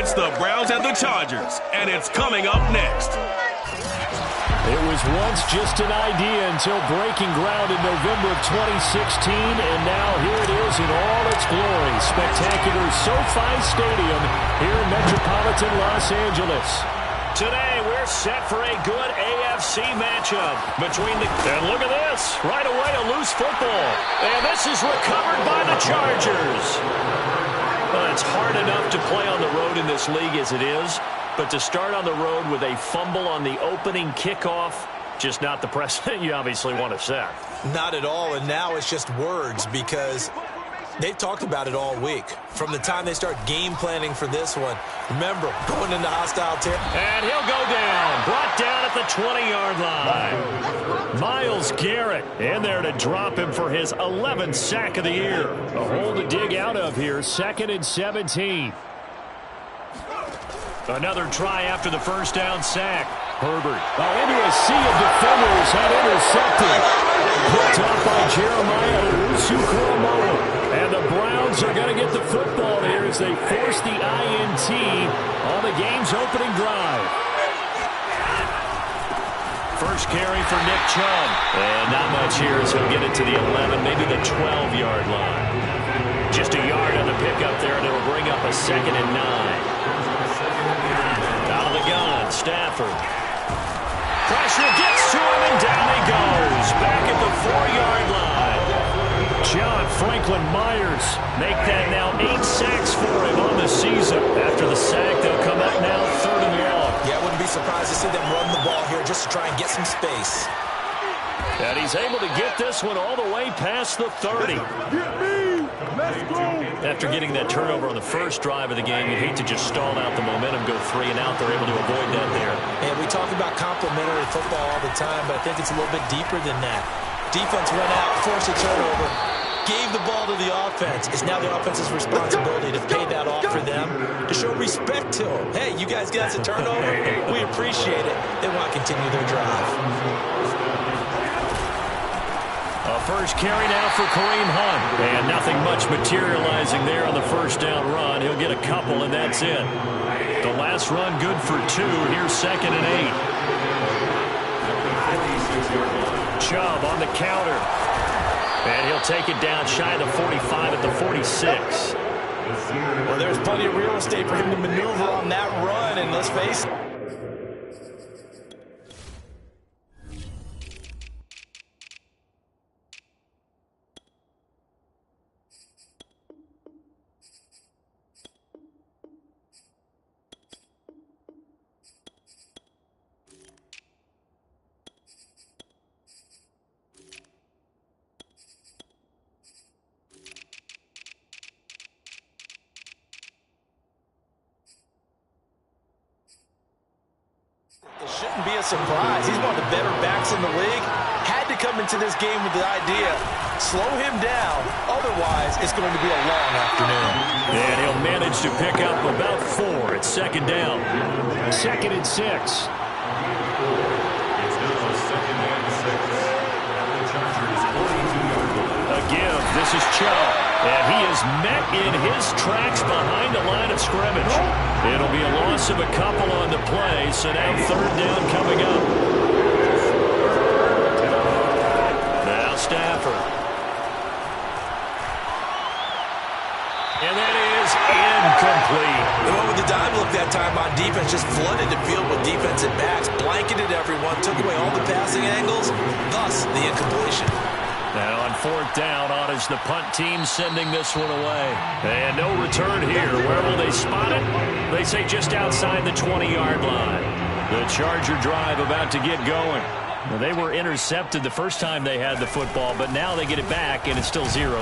It's the Browns and the Chargers, and it's coming up next. It was once just an idea until breaking ground in November of 2016, and now here it is in all its glory. Spectacular SoFi Stadium here in metropolitan Los Angeles. Today we're set for a good AFC matchup between the... And look at this. Right away a loose football. And this is recovered by the Chargers. Well, it's hard enough to play on the road in this league as it is. But to start on the road with a fumble on the opening kickoff, just not the precedent you obviously want to set. Not at all, and now it's just words because they've talked about it all week. From the time they start game planning for this one, remember, going into hostile territory. And he'll go down, brought down at the 20-yard line. Myles Garrett in there to drop him for his 11th sack of the year. A hole to dig out of here, 2nd and 17. Another try after the first down sack. Herbert into a sea of defenders and intercepted. Picked off by Jeremiah Owusu-Koramoah. And the Browns are going to get the football here as they force the INT on the game's opening drive. First carry for Nick Chubb. And not much here as he'll get it to the 11, maybe the 12-yard line. Just a yard on the pickup there, and it'll bring up a 2nd and 9. Out of the gun, Stafford. Pressure gets to him, and down he goes. Back at the 4-yard line. John Franklin Myers make that now 8 sacks for him on the season. After the sack, they'll come up now 3rd and long. Yeah, I wouldn't be surprised to see them run the ball here just to try and get some space. And he's able to get this one all the way past the 30. After getting that turnover on the first drive of the game, you'd hate to just stall out the momentum, go 3 and out. They're able to avoid that there. And we talk about complementary football all the time, but I think it's a little bit deeper than that. Defense went out, forced a turnover, gave the ball to the offense. It's now the offense's responsibility to pay that off for them, to show respect to them. Hey, you guys got us a turnover. We appreciate it. They want to continue their drive. A first carry now for Kareem Hunt. And nothing much materializing there on the first down run. He'll get a couple, and that's it. The last run good for 2. Here's 2nd and 8. Chubb on the counter. And he'll take it down shy of the 45 at the 46. Well, there's plenty of real estate for him to maneuver on that run, and let's face it. Shouldn't be a surprise. He's one of the better backs in the league. Had to come into this game with the idea, slow him down. Otherwise, it's going to be a long afternoon. And he'll manage to pick up about 4. It's 2nd down. 2nd and 6. A give. This is Chubb. And he is met in his tracks behind the line of scrimmage. It'll be a loss of a couple on the play, so now 3rd down coming up. Now Stafford. And that is incomplete. The one with the dime look that time on defense just flooded the field with defensive backs, blanketed everyone, took away all the passing angles, thus the incompletion. Now on 4th down, on is the punt team sending this one away. And no return here. Where will they spot it? They say just outside the 20-yard line. The Charger drive about to get going. Well, they were intercepted the first time they had the football, but now they get it back, and it's still 0-0.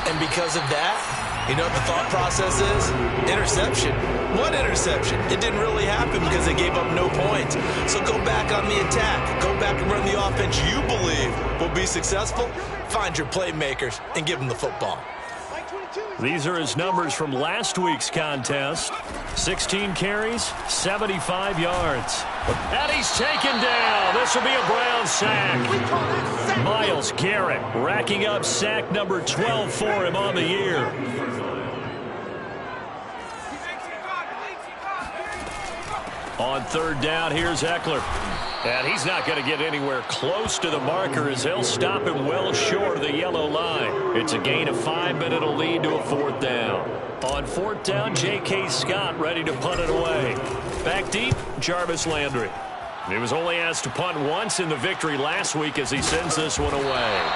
And because of that, you know what the thought process is? Interception. What interception? It didn't really happen because they gave up no points. So go back on the attack. Go back and run the offense you believe will be successful. Find your playmakers and give them the football. These are his numbers from last week's contest. 16 carries, 75 yards. And he's taken down. This will be a Brown sack. Myles Garrett racking up sack number 12 for him on the year. On third down, here's Eckler. And he's not going to get anywhere close to the marker as he'll stop him well short of the yellow line. It's a gain of 5, but it'll lead to a fourth down. On fourth down, J.K. Scott ready to punt it away. Back deep, Jarvis Landry. He was only asked to punt once in the victory last week as he sends this one away.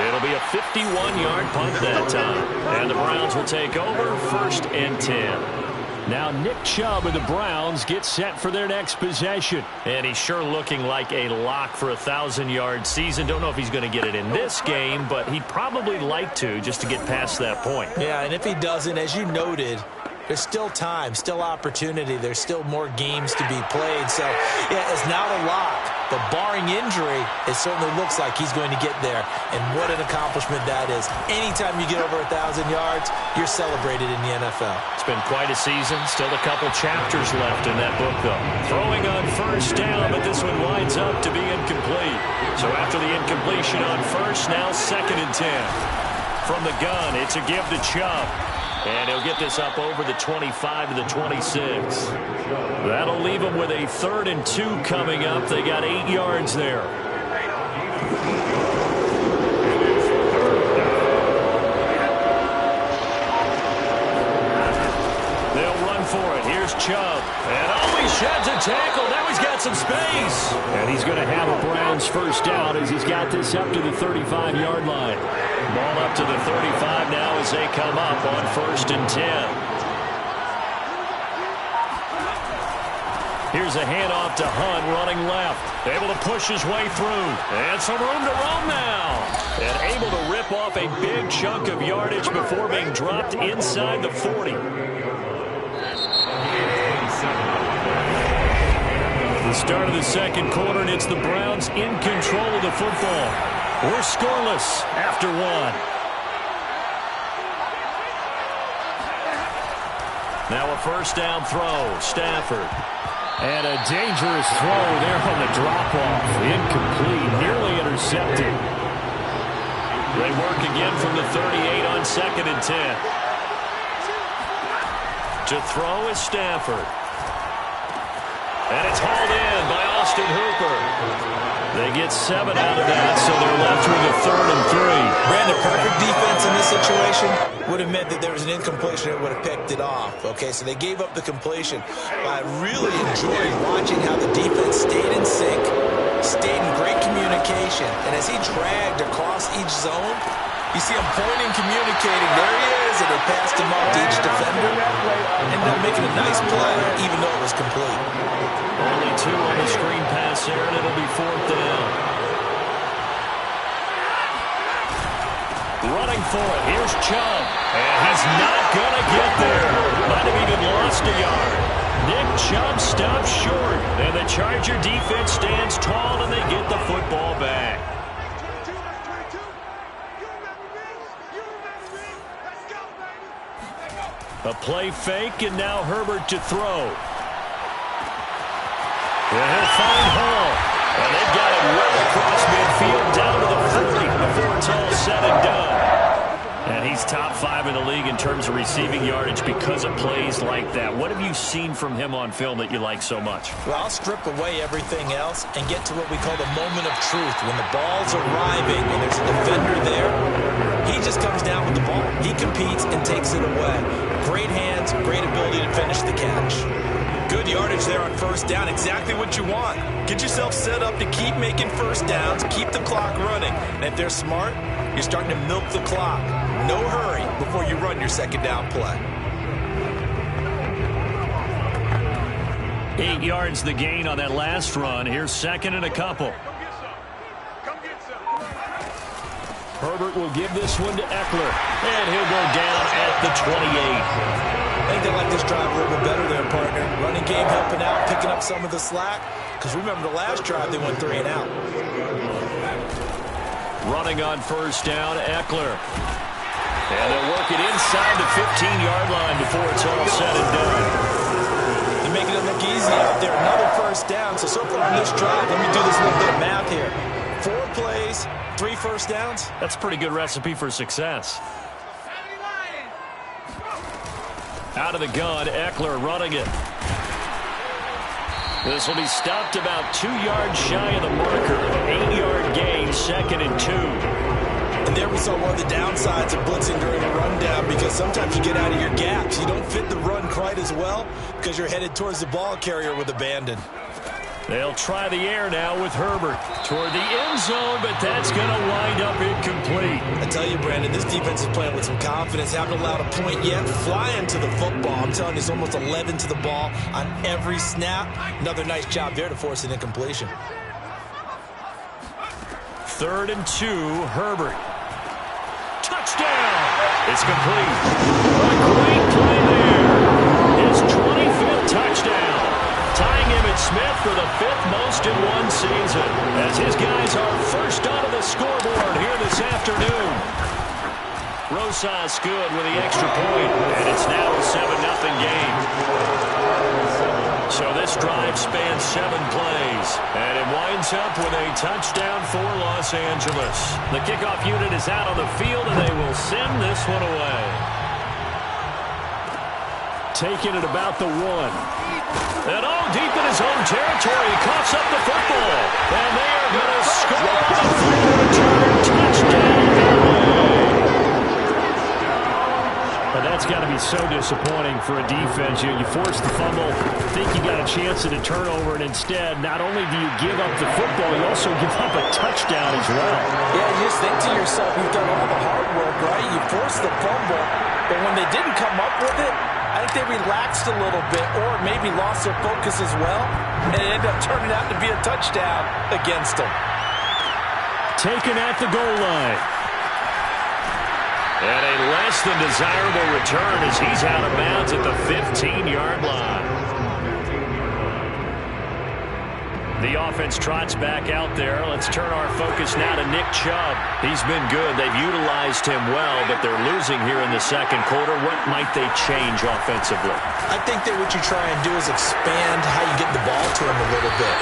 It'll be a 51-yard punt that time. And the Browns will take over 1st and 10. Now Nick Chubb of the Browns gets set for their next possession. And he's sure looking like a lock for a 1,000-yard season. Don't know if he's going to get it in this game, but he'd probably like to just to get past that point. Yeah, and if he doesn't, as you noted, there's still time, still opportunity. There's still more games to be played. So, yeah, it's not a lock. But barring injury, it certainly looks like he's going to get there. And what an accomplishment that is. Anytime you get over 1,000 yards, you're celebrated in the NFL. It's been quite a season. Still a couple chapters left in that book, though. Throwing on first down, but this one winds up to be incomplete. So after the incompletion on first, now 2nd and 10. From the gun, it's a give to Chubb. And he'll get this up over the 25 to the 26. That'll leave him with a 3rd and 2 coming up. They got 8 yards there. They'll run for it. Here's Chubb. And he sheds a tackle. Now he's got some space. And he's going to have a Browns first down as he's got this up to the 35-yard line. Ball up to the 35 now as they come up on 1st and 10. Here's a handoff to Hunt running left. Able to push his way through. And some room to roam now. And able to rip off a big chunk of yardage before being dropped inside the 40. The start of the second quarter, and it's the Browns in control of the football. We're scoreless after 1. Now a first down throw. Stafford. And a dangerous throw there on the drop-off. Incomplete. Nearly intercepted. They work again from the 38 on 2nd and 10. To throw is Stafford. And it's hauled in by Austin Hooper. They get 7 out of that, so they're left with a 3rd and 3. Brandon, perfect defense in this situation would have meant that there was an incompletion that would have picked it off. Okay, so they gave up the completion. But I really enjoyed watching how the defense stayed in sync, stayed in great communication. And as he dragged across each zone, you see him pointing, communicating. There he is, and they passed him up to each defender. Ended up making a nice play, even though it was complete. Only 2 on the screen pass there, and it'll be 4th down. Running for it. Here's Chubb. And he's not going to get there. Might have even lost a yard. Nick Chubb stops short. And the Charger defense stands tall, and they get the football back. A play fake, and now Herbert to throw. And he'll find Hall. And they've got it well across midfield down to the 40 before it's all said and done. And he's top 5 in the league in terms of receiving yardage because of plays like that. What have you seen from him on film that you like so much? Well, I'll strip away everything else and get to what we call the moment of truth. When the ball's arriving and there's a defender there, he just comes down with the ball. He competes and takes it away. Great hands, great ability to finish the catch. Good yardage there on first down. Exactly what you want. Get yourself set up to keep making first downs, keep the clock running. And if they're smart, you're starting to milk the clock. No hurry before you run your second down play. 8 yards the gain on that last run. Here's 2nd and a couple. Herbert will give this one to Eckler. And he'll go down at the 28. I think they like this drive a little bit better there, partner. Running game helping out, picking up some of the slack. Because remember the last drive, they went 3 and out. Running on first down, Eckler. And they'll work it inside the 15-yard line before it's all said and done. They're making it look easy out there. Another first down. So far on this drive, let me do this little bit of math here. 4 plays, 3 first downs. That's a pretty good recipe for success. Out of the gun, Eckler running it. This will be stopped about 2 yards shy of the marker. 8-yard gain, 2nd and 2. And there we saw one of the downsides of blitzing during a rundown, because sometimes you get out of your gaps. You don't fit the run quite as well because you're headed towards the ball carrier with abandon. They'll try the air now with Herbert toward the end zone, but that's going to wind up incomplete. I tell you, Brandon, this defense is playing with some confidence. Haven't allowed a point yet. Flying to the football. I'm telling you, it's almost 11 to the ball on every snap. Another nice job there to force an incompletion. 3rd and 2, Herbert. Touchdown! It's complete. A great play there. His 25th touchdown. Tying Emmitt Smith for the 5th most in one season, as his guys are first onto the scoreboard here this afternoon. Rosas good with the extra point, and it's now a 7-0 game. So this drive spans 7 plays, and it winds up with a touchdown for Los Angeles. The kickoff unit is out on the field, and they will send this one away. Taking it about the 1. And all deep in his own territory, he coughs up the football. And they are going to score on the field return. Touchdown. But that's got to be so disappointing for a defense. You force the fumble, think you got a chance at a turnover, and instead, not only do you give up the football, you also give up a touchdown as well. Yeah, you just think to yourself, you've done all the hard work, right? You forced the fumble, but when they didn't come up with it, I think they relaxed a little bit, or maybe lost their focus as well, and it ended up turning out to be a touchdown against them. Taken at the goal line. And a less than desirable return as he's out of bounds at the 15-yard line. The offense trots back out there. Let's turn our focus now to Nick Chubb. He's been good. They've utilized him well, but they're losing here in the second quarter. What might they change offensively? I think that what you try and do is expand how you get the ball to him a little bit.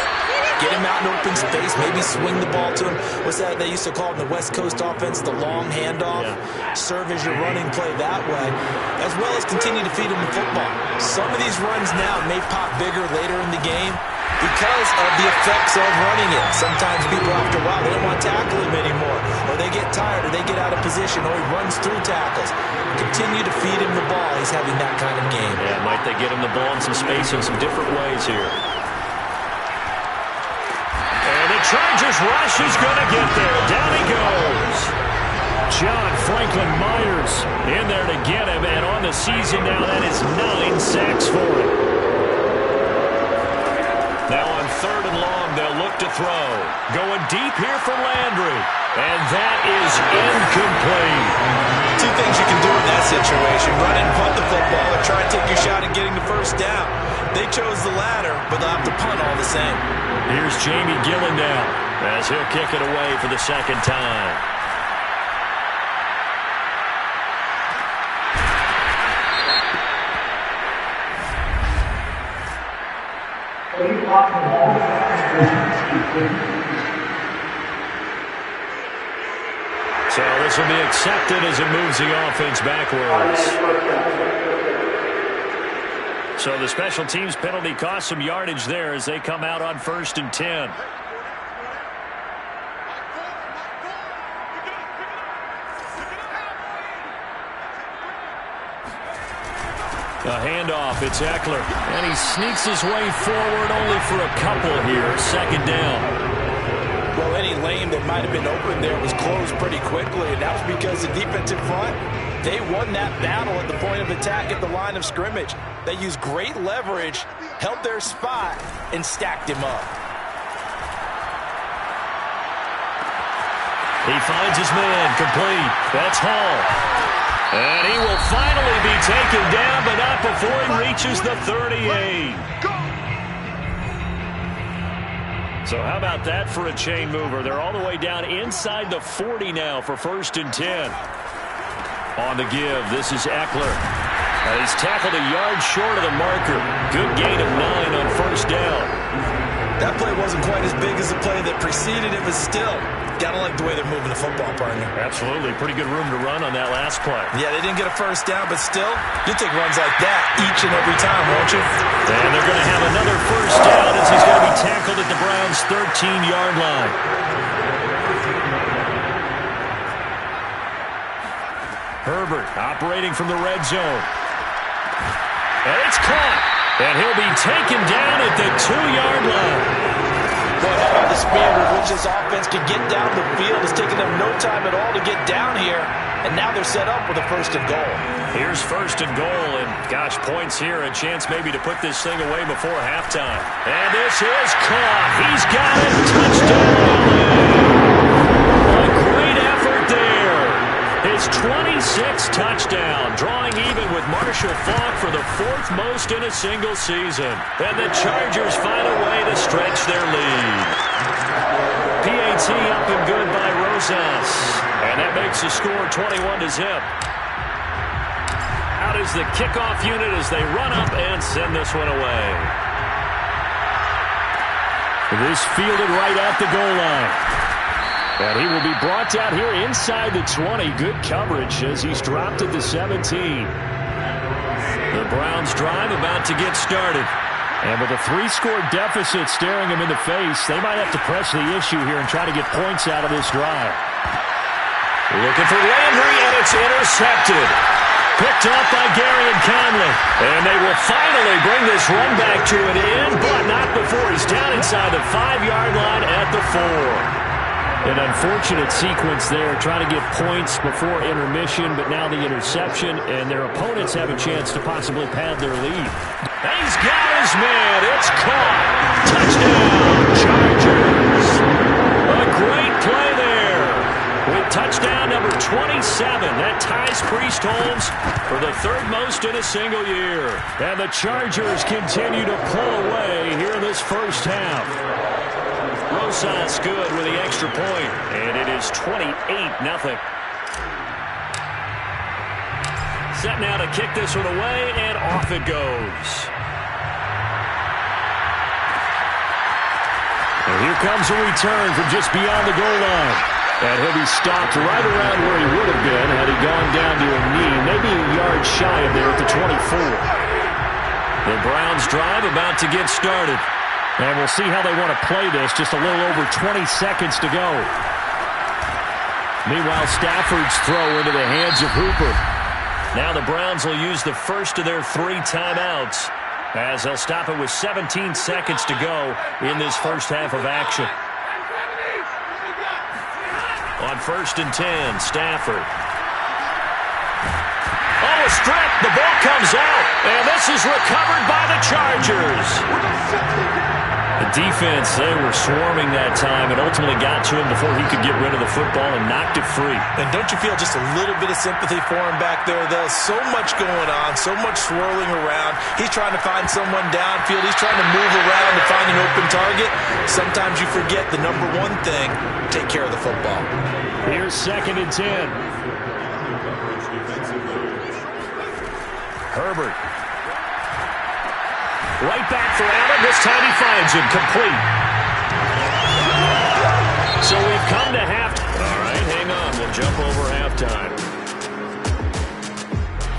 Get him out in open space, maybe swing the ball to him. What's that they used to call in the West Coast offense, the long handoff? Yeah. Serve as your running play that way, as well as continue to feed him the football. Some of these runs now may pop bigger later in the game because of the effects of running it. Sometimes people, after a while, they don't want to tackle him anymore, or they get tired, or they get out of position, or he runs through tackles. Continue to feed him the ball. He's having that kind of game. Yeah, might they get him the ball in some space in some different ways here. Chargers rush is going to get there. Down he goes. John Franklin Myers in there to get him, and on the season now, that is 9 sacks for him. Now on 3rd and long, they'll look to throw. Going deep here for Landry, and that is incomplete. 2 things you can do in that situation: run and punt the football, or try and take your shot at getting the first down. They chose the latter, but they'll have to punt all the same. Here's Jamie Gillen now as he'll kick it away for the 2nd time. So this will be accepted as it moves the offense backwards. So the special teams penalty cost some yardage there as they come out on 1st and 10. A handoff, it's Eckler. And he sneaks his way forward only for a couple here. 2nd down. Well, any lane that might have been open there was closed pretty quickly, and that was because the defensive front, they won that battle at the point of attack at the line of scrimmage. They used great leverage, held their spot, and stacked him up. He finds his man, complete. That's Hall. And he will finally be taken down, but not before he reaches the 38. So how about that for a chain mover? They're all the way down inside the 40 now for 1st and 10. On the give, this is Eckler. He's tackled a yard short of the marker. Good gain of 9 on 1st down. That play wasn't quite as big as the play that preceded it, but still, gotta like the way they're moving the football, partner. Absolutely. Pretty good room to run on that last play. Yeah, they didn't get a 1st down, but still, you take runs like that each and every time, won't you? And they're going to have another 1st down as he 13-yard line. Herbert operating from the red zone. And it's caught. And he'll be taken down at the 2-yard line. Boy, how about the speed with which this offense can get down the field. It's taken them no time at all to get down here. And now they're set up with a 1st and goal. Here's 1st and goal. And, gosh, points here. A chance maybe to put this thing away before halftime. And this is caught. He's got it. Touchdown. A great effort there. His 26th touchdown, drawing even with Marshall Faulk for the 4th most in a single season. And the Chargers find a way to stretch their lead. PAT up and good by Rosas. And that makes the score 21-0. Out is the kickoff unit as they run up and send this one away. This fielded right at the goal line. And he will be brought down here inside the 20. Good coverage as he's dropped at the 17. The Browns drive about to get started. And with a 3-score deficit staring him in the face, they might have to press the issue here and try to get points out of this drive. Looking for Landry, and it's intercepted. Picked off by Gary and Conley. And they will finally bring this run back to an end, but not before he's down inside the 5-yard line at the 4. An unfortunate sequence there, trying to get points before intermission, but now the interception, and their opponents have a chance to possibly pad their lead. He's got his man. It's caught. Touchdown, Chargers. A great play there. With touchdown number 27, that ties Priest Holmes for the 3rd most in a single year. And the Chargers continue to pull away here in this first half. Rosas good with the extra point, and it is 28-0. Set now to kick this one away, and off it goes. And here comes a return from just beyond the goal line. And he'll be stopped right around where he would have been had he gone down to a knee, maybe a yard shy of there at the 24. The Browns drive about to get started. And we'll see how they want to play this. Just a little over 20 seconds to go. Meanwhile, Stafford's throw into the hands of Hooper. Now the Browns will use the first of their 3 timeouts as they'll stop it with 17 seconds to go in this first half of action. On 1st and 10, Stafford. Oh, a strip. The ball comes out. And this is recovered by the Chargers. The defense, they were swarming that time and ultimately got to him before he could get rid of the football and knocked it free. And don't you feel just a little bit of sympathy for him back there, though? So much going on, so much swirling around. He's trying to find someone downfield. He's trying to move around to find an open target. Sometimes you forget the number one thing, take care of the football. Here's 2nd and 10. Herbert. Right back for Allen. This time he finds him complete. So we've come to halftime. All right, hang on. We'll jump over halftime.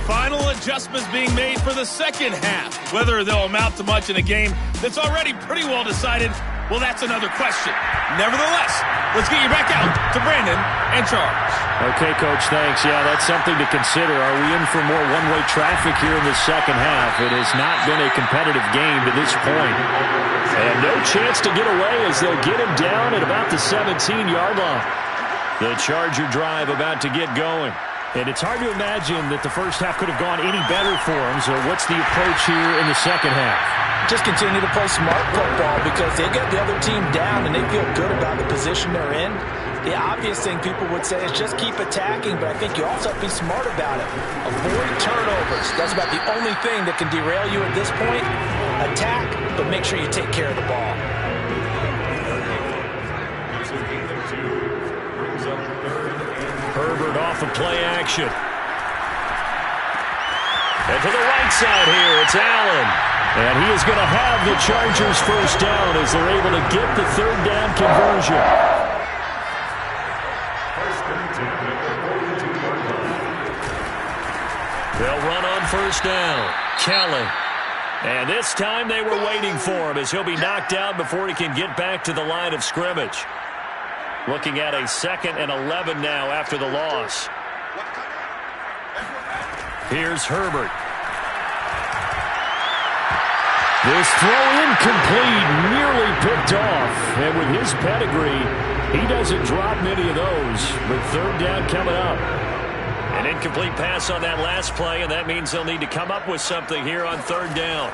Final adjustments being made for the second half. Whether they'll amount to much in a game that's already pretty well decided, well, that's another question. Nevertheless, let's get you back out to Brandon and Charles. Okay, Coach, thanks. Yeah, that's something to consider. Are we in for more one-way traffic here in the second half? It has not been a competitive game to this point. And no chance to get away as they'll get him down at about the 17-yard line. The Charger drive about to get going. And it's hard to imagine that the first half could have gone any better for them. So what's the approach here in the second half? Just continue to play smart football because they got the other team down and they feel good about the position they're in. The obvious thing people would say is just keep attacking, but I think you also have to be smart about it. Avoid turnovers. That's about the only thing that can derail you at this point. Attack, but make sure you take care of the ball. Herbert off of play action. And to the right side here, it's Allen. And he is going to have the Chargers first down as they're able to get the 3rd down conversion. They'll run on first down. Kelly. And this time they were waiting for him as he'll be knocked out before he can get back to the line of scrimmage. Looking at a 2nd and 11 now after the loss. Here's Herbert. This throw incomplete, nearly picked off. And with his pedigree, he doesn't drop many of those. But 3rd down coming up. An incomplete pass on that last play, and that means they'll need to come up with something here on 3rd down.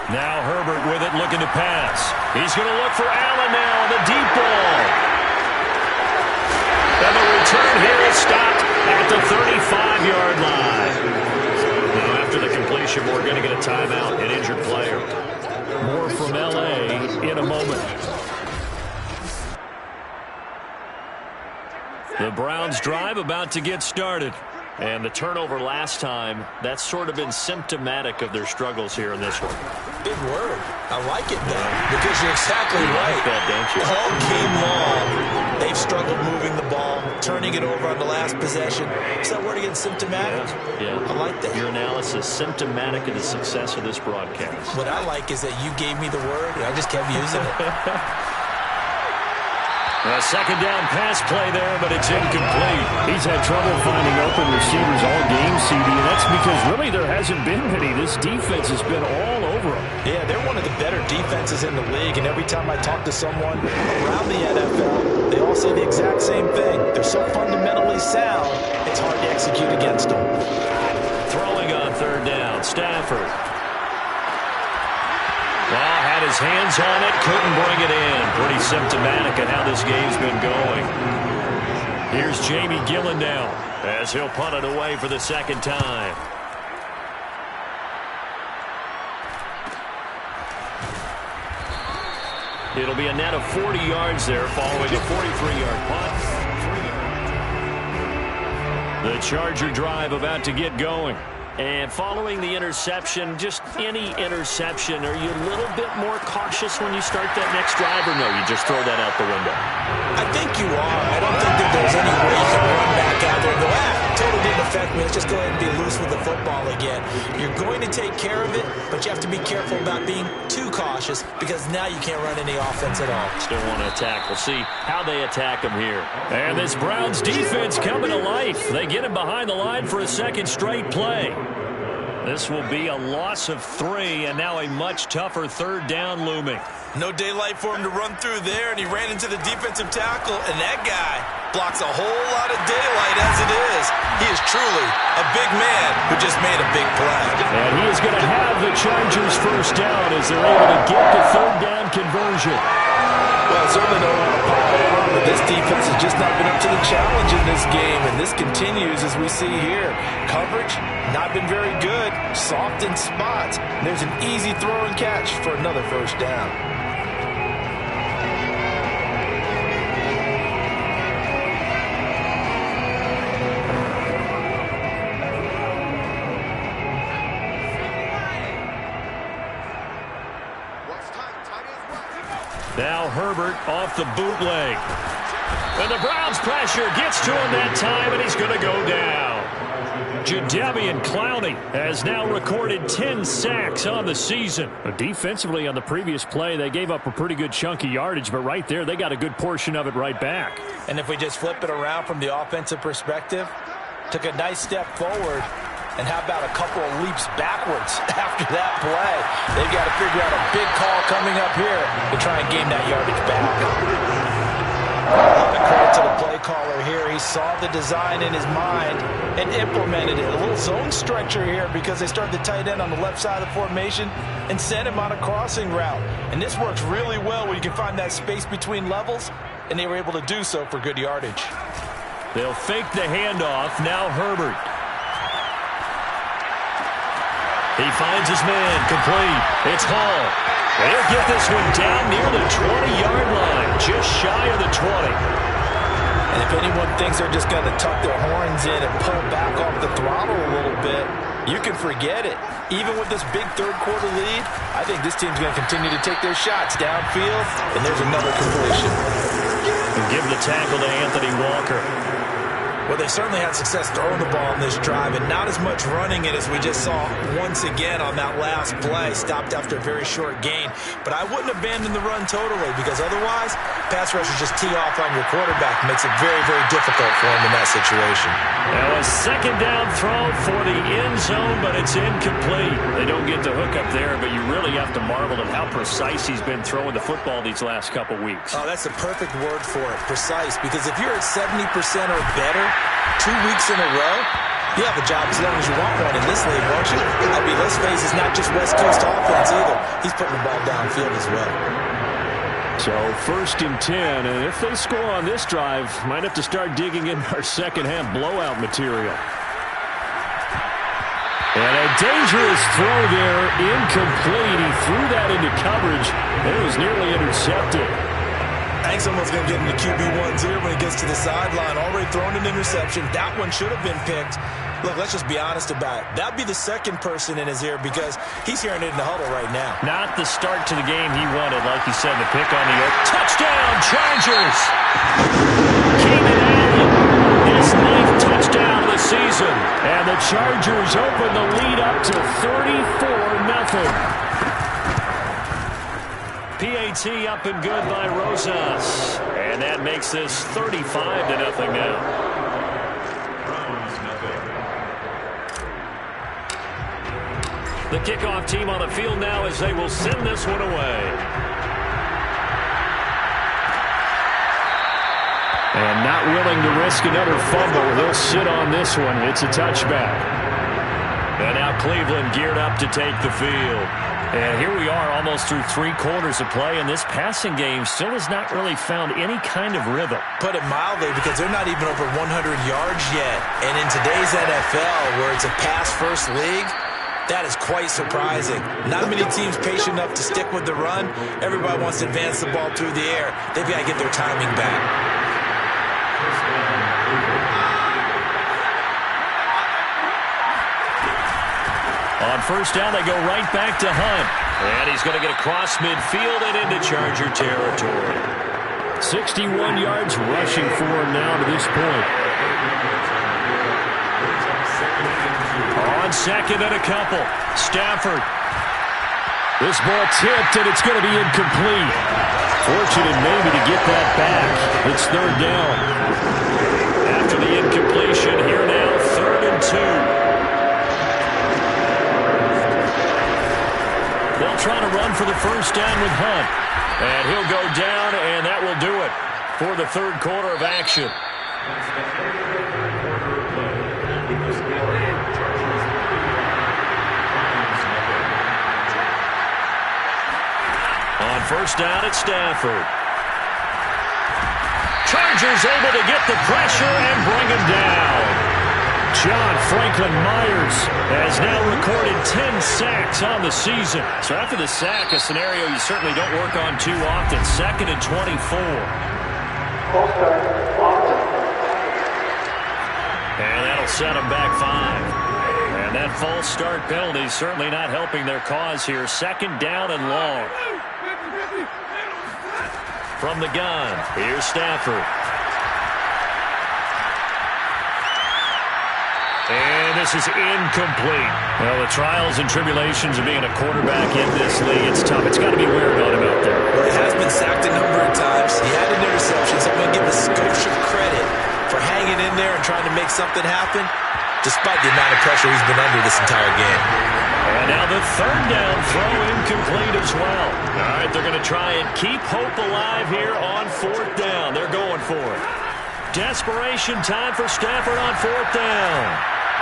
Now Herbert with it, looking to pass. He's going to look for Allen now on the deep ball. And the return here is stopped at the 35-yard line. Now after the completion, we're going to get a timeout, an injured player. More from L.A. in a moment. The Browns drive about to get started. And the turnover last time, that's sort of been symptomatic of their struggles here in this one. Big word. I like it, though, because you're exactly right. Like that, don't you? All game long, they've struggled moving the ball, turning it over on the last possession. Is that word again, symptomatic? Yeah. I like that. Your analysis, symptomatic of the success of this broadcast. What I like is that you gave me the word, and I just kept using it. A 2nd down pass play there, but it's incomplete. He's had trouble finding open receivers all game, CD, and that's because really there hasn't been many. This defense has been all over them. Yeah, they're one of the better defenses in the league, and every time I talk to someone around the NFL, they all say the exact same thing. They're so fundamentally sound, it's hard to execute against them. Throwing on 3rd down, Stafford. Well, had his hands on it, couldn't bring it in. Pretty symptomatic of how this game's been going. Here's Jamie Gillen now as he'll punt it away for the 2nd time. It'll be a net of 40 yards there following a 43-yard punt. The Charger drive about to get going. And following the interception, just any interception, are you a little bit more cautious when you start that next drive, or no, you just throw that out the window? I think you are. I don't think that there's any way you can run back out there and go, totally didn't affect me. Let's just go ahead and be loose with the football again. You're going to take care of it, but you have to be careful about being too cautious because now you can't run any offense at all. Still want to attack. We'll see how they attack them here. And this Browns defense coming to life. They get him behind the line for a 2nd straight play. This will be a loss of 3, and now a much tougher 3rd down looming. No daylight for him to run through there, and he ran into the defensive tackle, and that guy blocks a whole lot of daylight as it is. He is truly a big man who just made a big play. And he is going to have the Chargers 1st down as they're able to get the 3rd down conversion. Well, I certainly don't want to pile on, but this defense has just not been up to the challenge in this game, and this continues as we see here. Coverage, not been very good, soft in spots. There's an easy throw and catch for another 1st down. Now Herbert off the bootleg. And the Browns pressure gets to him that time, and he's going to go down. Jadeveon Clowney has now recorded 10 sacks on the season. Defensively on the previous play, they gave up a pretty good chunk of yardage, but right there, they got a good portion of it right back. And if we just flip it around from the offensive perspective, took a nice step forward, and how about a couple of leaps backwards after that play? They've got to figure out a big call coming up here to try and gain that yardage back. The credit to the play caller here. He saw the design in his mind and implemented it. A little zone stretcher here because they started the tight end on the left side of the formation and sent him on a crossing route. And this works really well when you can find that space between levels, and they were able to do so for good yardage. They'll fake the handoff. Now Herbert. He finds his man, complete. It's Hall. They'll get this one down near the 20-yard line, just shy of the 20. And if anyone thinks they're just going to tuck their horns in and pull back off the throttle a little bit, you can forget it. Even with this big third-quarter lead, I think this team's going to continue to take their shots downfield, and there's another completion. And give the tackle to Anthony Walker. Well, they certainly had success throwing the ball on this drive, and not as much running it as we just saw once again on that last play. Stopped after a very short gain. But I wouldn't abandon the run totally, because otherwise, pass rushers just tee off on your quarterback. Makes it very, very difficult for him in that situation. Now a second down throw for the end zone, but it's incomplete. They don't get the hook up there, but you really have to marvel at how precise he's been throwing the football these last couple weeks. Oh, that's the perfect word for it, precise. Because if you're at 70% or better 2 weeks in a row, you have a job as long as you want one in this league, won't you? I mean, let's face it, it's not just West Coast offense either. He's putting the ball downfield as well. So 1st and 10, and if they score on this drive, might have to start digging in our second half blowout material. And a dangerous throw there, incomplete. He threw that into coverage, and it was nearly intercepted. I think someone's going to get into QB1's ear when he gets to the sideline. Already thrown an interception. That one should have been picked. Look, let's just be honest about it. That'd be the second person in his ear because he's hearing it in the huddle right now. Not the start to the game he wanted, like you said, the pick on the oak. Touchdown, Chargers! Keenan Allen, his 9th touchdown of the season. And the Chargers open the lead up to 34-0. PAT up and good by Rosas. And that makes this 35-0 now. The kickoff team on the field now as they will send this one away. And not willing to risk another fumble. He'll sit on this one. It's a touchback. And now Cleveland geared up to take the field. And here we are almost through 3 quarters of play, and this passing game still has not really found any kind of rhythm. Put it mildly, because they're not even over 100 yards yet. And in today's NFL, where it's a pass-first league, that is quite surprising. Not many teams patient enough to stick with the run. Everybody wants to advance the ball through the air. They've got to get their timing back. On first down, they go right back to Hunt. And he's going to get across midfield and into Charger territory. 61 yards rushing for him now to this point. On second and a couple, Stafford. This ball tipped, and it's going to be incomplete. Fortunate maybe to get that back. It's 3rd down. After the incompletion, here now, 3rd and 2. They'll try to run for the first down with Hunt. And he'll go down, and that will do it for the 3rd quarter of action. On first down, it's Stafford. Chargers able to get the pressure and bring him down. John Franklin Myers has now recorded 10 sacks on the season. So after the sack, a scenario you certainly don't work on too often. 2nd and 24. And that'll set them back 5. And that false start penalty is certainly not helping their cause here. 2nd down and long. From the gun, here's Stafford. And this is incomplete. Well, the trials and tribulations of being a quarterback in this league, it's tough. It's got to be wearing on him out there. Well, he has been sacked a number of times. He had an interception, so I'm going to give the Scotia credit for hanging in there and trying to make something happen, despite the amount of pressure he's been under this entire game. And now the 3rd down throw incomplete as well. All right, they're going to try and keep hope alive here on 4th down. They're going for it. Desperation time for Stafford on 4th down.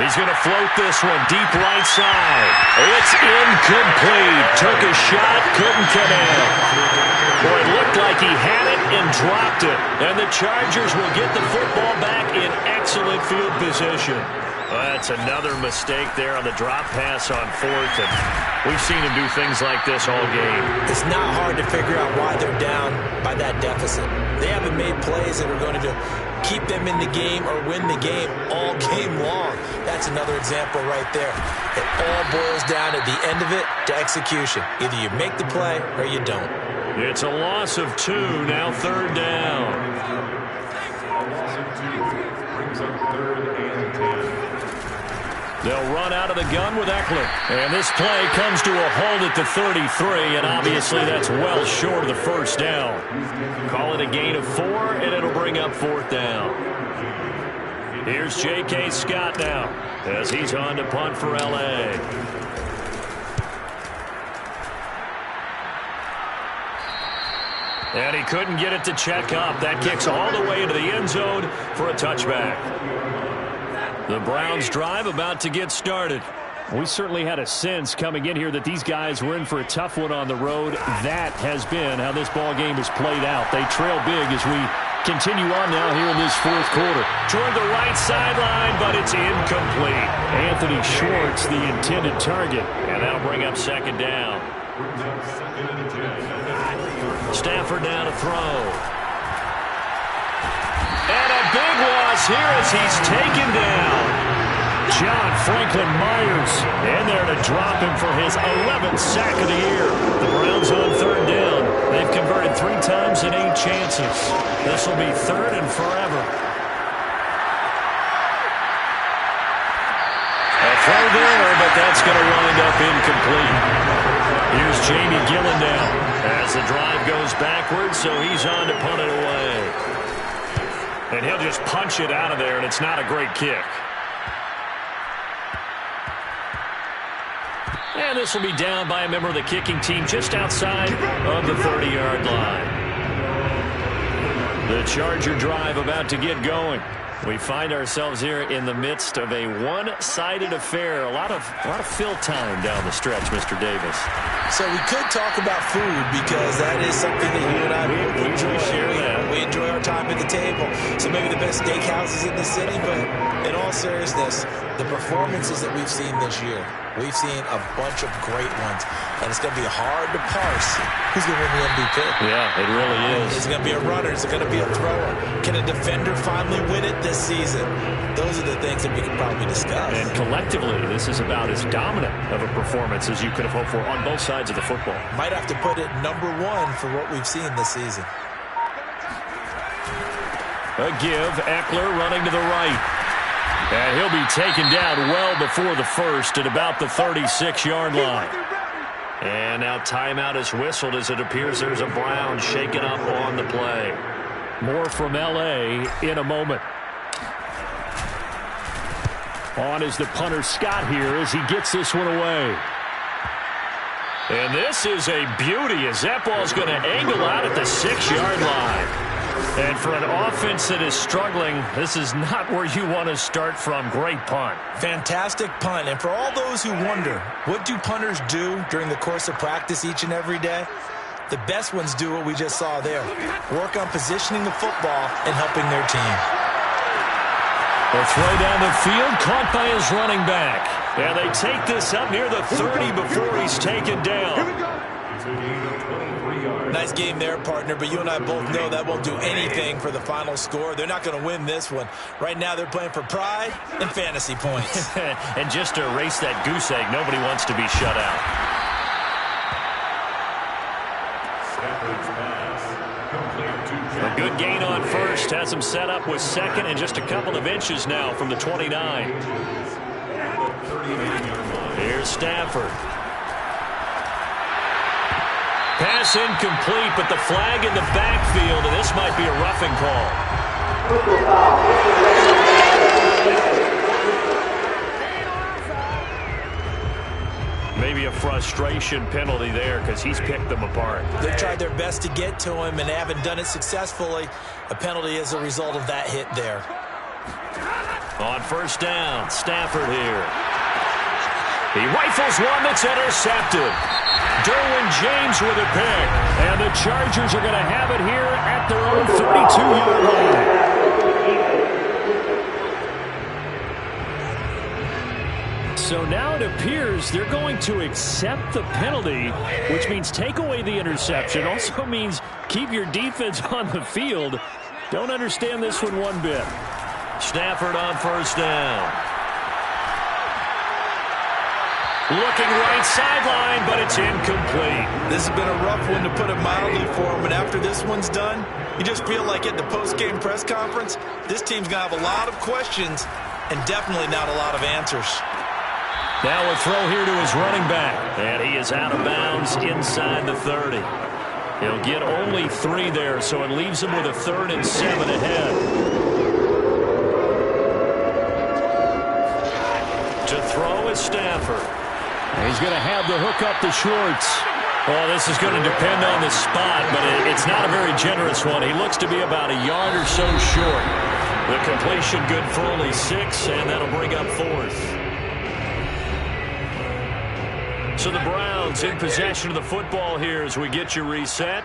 He's going to float this one deep right side. It's incomplete. Took a shot, couldn't connect. Boy, it looked like he had it and dropped it. And the Chargers will get the football back in excellent field position. That's another mistake there on the drop pass on 4th. And we've seen him do things like this all game. It's not hard to figure out why they're down by that deficit. They haven't made plays that are going to keep them in the game or win the game all game long. That's another example right there. It all boils down at the end of it to execution. Either you make the play or you don't. It's a loss of 2, now 3rd down. They'll run out of the gun with Eckler. And this play comes to a halt at the 33, and obviously that's well short of the first down. Call it a gain of 4, and it'll bring up 4th down. Here's J.K. Scott now as he's on to punt for L.A. And he couldn't get it to check up. That kicks all the way into the end zone for a touchback. The Browns drive about to get started. We certainly had a sense coming in here that these guys were in for a tough one on the road. That has been how this ball game has played out. They trail big as we continue on now here in this 4th quarter. Toward the right sideline, but it's incomplete. Anthony Schwartz, the intended target, and that'll bring up 2nd down. Stafford now to throw. And a big loss here as he's taken down. John Franklin Myers in there to drop him for his 11th sack of the year. The Browns on 3rd down. They've converted 3 times in 8 chances. This will be 3rd and forever. A throw there, but that's going to wind up incomplete. Here's Jamie Gillen now as the drive goes backwards, so he's on to punt it away. And he'll just punch it out of there, and it's not a great kick. And this will be down by a member of the kicking team just outside of the 30-yard line. The Charger drive about to get going. We find ourselves here in the midst of a one-sided affair. A lot of fill time down the stretch, Mr. Davis. So we could talk about food because that is something that you and I enjoy. We enjoy our time at the table. So maybe the best steakhouses in the city, but in all seriousness, the performances that we've seen this year, we've seen a bunch of great ones. And it's going to be hard to parse who's going to win the MVP. Yeah, it really is. Is it going to be a runner? Is it going to be a thrower? Can a defender finally win it this season? Those are the things that we could probably discuss. And collectively, this is about as dominant of a performance as you could have hoped for on both sides of the football. Might have to put it number 1 for what we've seen this season. A give, Eckler running to the right. And he'll be taken down well before the first at about the 36-yard line. And now timeout is whistled as it appears there's a Brown shaken up on the play. More from L.A. in a moment. On is the punter Scott here as he gets this one away. And this is a beauty as that ball's going to angle out at the 6-yard line. And for an offense that is struggling, this is not where you want to start from. Great punt. Fantastic punt. And for all those who wonder, what do punters do during the course of practice each and every day? The best ones do what we just saw there. Work on positioning the football and helping their team. A throw down the field, caught by his running back. And they take this up near the 30 before he's taken down. Nice game there, partner, but you and I both know that won't do anything for the final score. They're not going to win this one. Right now they're playing for pride and fantasy points. And just to erase that goose egg, nobody wants to be shut out. A good gain on first has him set up with 2nd and just a couple of inches now from the 29. Here's Stafford. Pass incomplete, but the flag in the backfield, and this might be a roughing call. Maybe a frustration penalty there because he's picked them apart. They've tried their best to get to him and haven't done it successfully. A penalty is a result of that hit there. On 1st down, Stafford here. He rifles one that's intercepted. Derwin James with a pick. And the Chargers are going to have it here at their own 32-yard line. So now it appears they're going to accept the penalty, which means take away the interception. Also means keep your defense on the field. Don't understand this one bit. Stafford on 1st down. Looking right sideline, but it's incomplete. This has been a rough one, to put it mildly, for him. And after this one's done, you just feel like at the post-game press conference, this team's going to have a lot of questions and definitely not a lot of answers. Now a throw here to his running back. And he is out of bounds inside the 30. He'll get only 3 there, so it leaves him with a 3rd and 7 ahead. To throw is Stafford. He's going to have the hook up to Schwartz. Well, this is going to depend on the spot, but it's not a very generous one. He looks to be about a yard or so short. The completion good for only 6, and that'll bring up 4th. So the Browns in possession of the football here as we get you reset.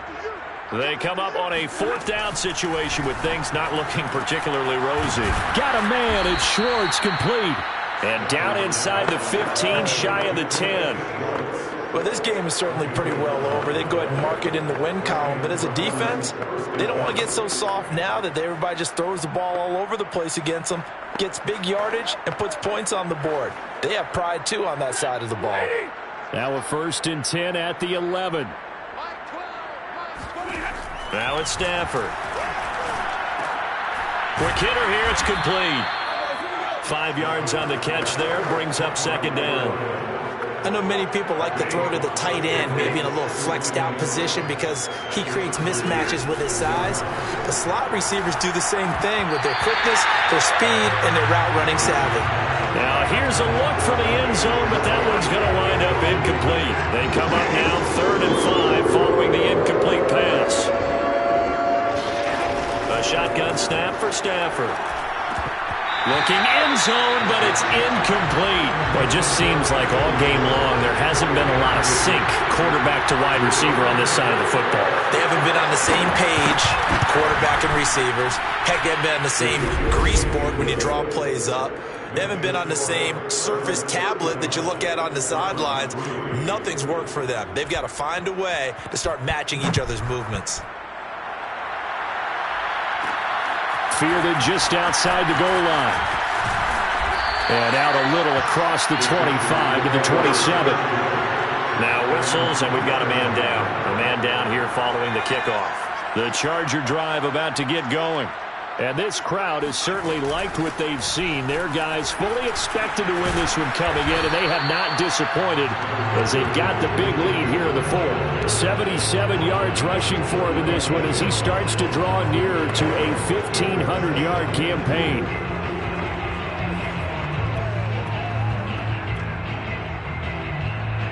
They come up on a 4th down situation with things not looking particularly rosy. Got a man, it's Schwartz, complete. And down inside the 15, shy of the 10. Well, this game is certainly pretty well over. They go ahead and mark it in the win column. But as a defense, they don't want to get so soft now that everybody just throws the ball all over the place against them, gets big yardage, and puts points on the board. They have pride, too, on that side of the ball. Now a 1st and 10 at the 11. Now it's Stafford. Quick hitter here, it's complete. 5 yards on the catch there, brings up 2nd down. I know many people like to throw to the tight end, maybe in a little flexed out position because he creates mismatches with his size. The slot receivers do the same thing with their quickness, their speed, and their route running savvy. Now here's a look for the end zone, but that one's going to wind up incomplete. They come up now 3rd and 5 following the incomplete pass. A shotgun snap for Stafford. Looking end zone, but it's incomplete. Well, it just seems like all game long there hasn't been a lot of sync quarterback to wide receiver on this side of the football. They haven't been on the same page, quarterback and receivers. Heck, they haven't been on the same grease board when you draw plays up. They haven't been on the same surface tablet that you look at on the sidelines. Nothing's worked for them. They've got to find a way to start matching each other's movements. Fielded just outside the goal line. And out a little across the 25 to the 27. Now whistles, and we've got a man down. A man down here following the kickoff. The Charger drive about to get going. And this crowd has certainly liked what they've seen. Their guys fully expected to win this one coming in, and they have not disappointed as they've got the big lead here in the 4th. 77 yards rushing for him in this one as he starts to draw nearer to a 1,500-yard campaign.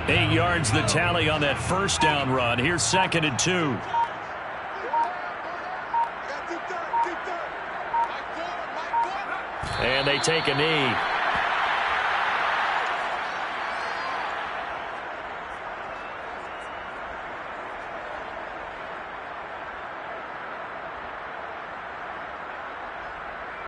Eight yards the tally on that 1st down run. Here's 2nd and 2. And they take a knee.